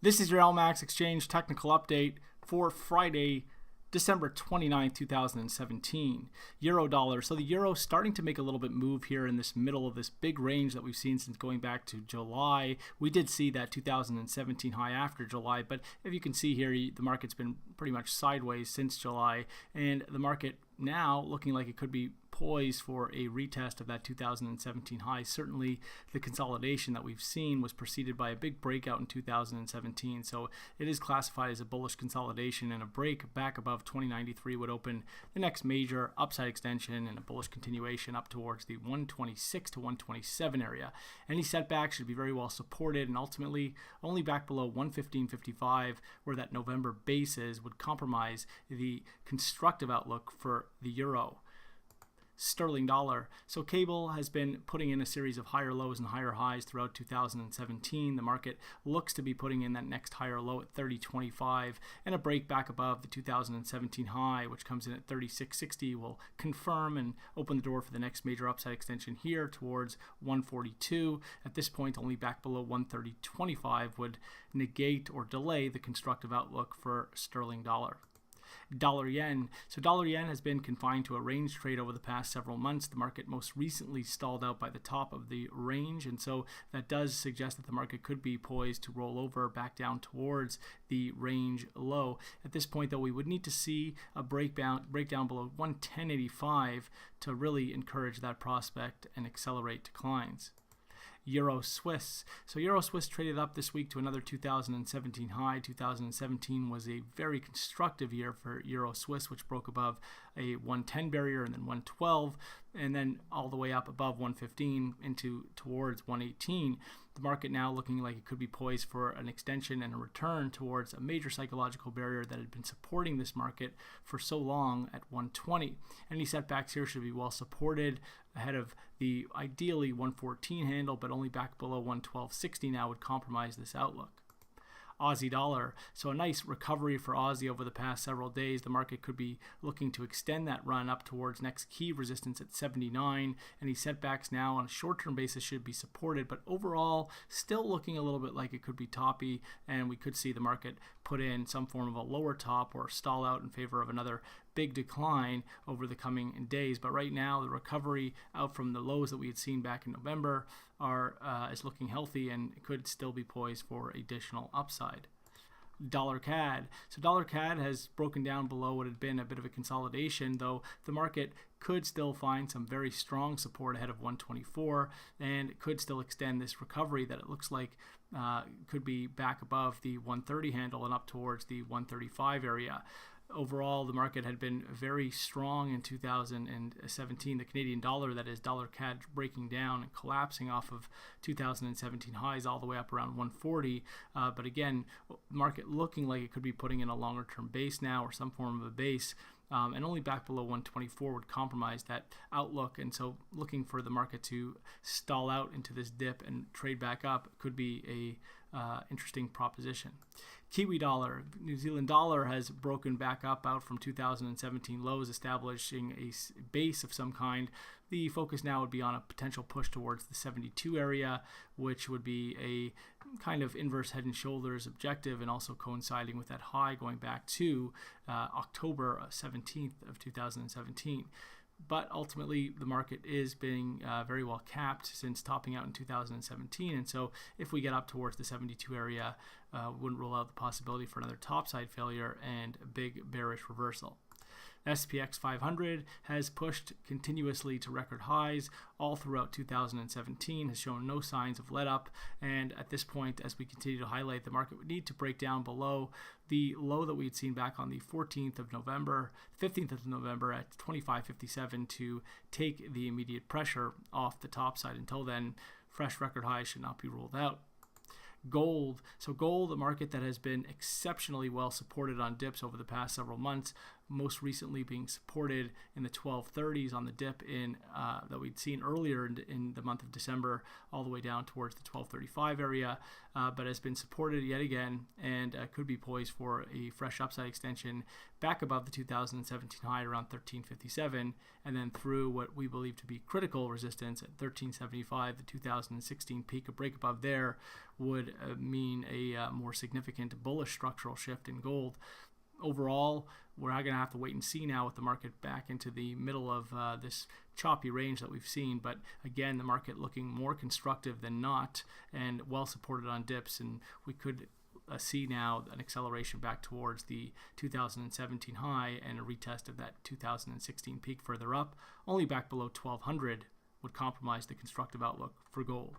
This is your LMAX exchange technical update for Friday, December 29th, 2017. Euro dollar. So the euro starting to make a little bit move here in this middle of this big range that we've seen since going back to July. We did see that 2017 high after July, but if you can see here, the market's been pretty much sideways since July, and the market now looking like it could be poised for a retest of that 2017 high. Certainly the consolidation that we've seen was preceded by a big breakout in 2017, so it is classified as a bullish consolidation, and a break back above 2093 would open the next major upside extension and a bullish continuation up towards the 126 to 127 area. Any setback should be very well supported, and ultimately only back below 115.55, where that November base is, would compromise the constructive outlook for the euro. Sterling dollar. So cable has been putting in a series of higher lows and higher highs throughout 2017. The market looks to be putting in that next higher low at 30.25, and a break back above the 2017 high, which comes in at 36.60, will confirm and open the door for the next major upside extension here towards 142. At this point, only back below 130.25 would negate or delay the constructive outlook for sterling dollar. Dollar yen. So dollar yen has been confined to a range trade over the past several months. The market most recently stalled out by the top of the range, and so that does suggest that the market could be poised to roll over back down towards the range low. At this point, though, we would need to see a breakdown below 110.85 to really encourage that prospect and accelerate declines. Euro Swiss. So Euro Swiss traded up this week to another 2017 high. 2017 was a very constructive year for Euro Swiss, which broke above a 110 barrier and then 112, and then all the way up above 115 into towards 118. The market now looking like it could be poised for an extension and a return towards a major psychological barrier that had been supporting this market for so long at 120. Any setbacks here should be well supported ahead of the ideally 114 handle, but only back below 112.60 now would compromise this outlook. Aussie dollar. So a nice recovery for Aussie over the past several days. The market could be looking to extend that run up towards next key resistance at 79. Any setbacks now on a short-term basis should be supported, but overall still looking a little bit like it could be toppy, and we could see the market put in some form of a lower top or stall out in favor of another big decline over the coming days. But right now, the recovery out from the lows that we had seen back in November is looking healthy and could still be poised for additional upside. Dollar CAD. So dollar CAD has broken down below what had been a bit of a consolidation, though the market could still find some very strong support ahead of 124 and could still extend this recovery that it looks like could be back above the 130 handle and up towards the 135 area. Overall, the market had been very strong in 2017. The Canadian dollar, that is dollar CAD, breaking down and collapsing off of 2017 highs all the way up around 140. But again, market looking like it could be putting in a longer term base now or some form of a base. And only back below 124 would compromise that outlook. And so looking for the market to stall out into this dip and trade back up could be a interesting proposition. Kiwi dollar. New Zealand dollar has broken back up out from 2017 lows, establishing a base of some kind. The focus now would be on a potential push towards the 72 area, which would be a kind of inverse head and shoulders objective, and also coinciding with that high going back to October 17th of 2017. But ultimately, the market is being very well capped since topping out in 2017. And so if we get up towards the 72 area, wouldn't rule out the possibility for another topside failure and a big bearish reversal. SPX 500 has pushed continuously to record highs all throughout 2017, has shown no signs of let up, and at this point, as we continue to highlight, the market would need to break down below the low that we had seen back on the 15th of November at 25.57 to take the immediate pressure off the top side. Until then, fresh record highs should not be ruled out. Gold. So gold, a market that has been exceptionally well supported on dips over the past several months, most recently being supported in the 1230s on the dip in that we'd seen earlier in the month of December, all the way down towards the 1235 area, but has been supported yet again and could be poised for a fresh upside extension back above the 2017 high around 1357, and then through what we believe to be critical resistance at 1375. The 2016 peak, a break above there would mean a more significant bullish structural shift in gold. Overall, we're going to have to wait and see now with the market back into the middle of this choppy range that we've seen. But again, the market looking more constructive than not and well supported on dips, and we could see now an acceleration back towards the 2017 high and a retest of that 2016 peak further up. Only back below 1200 would compromise the constructive outlook for gold.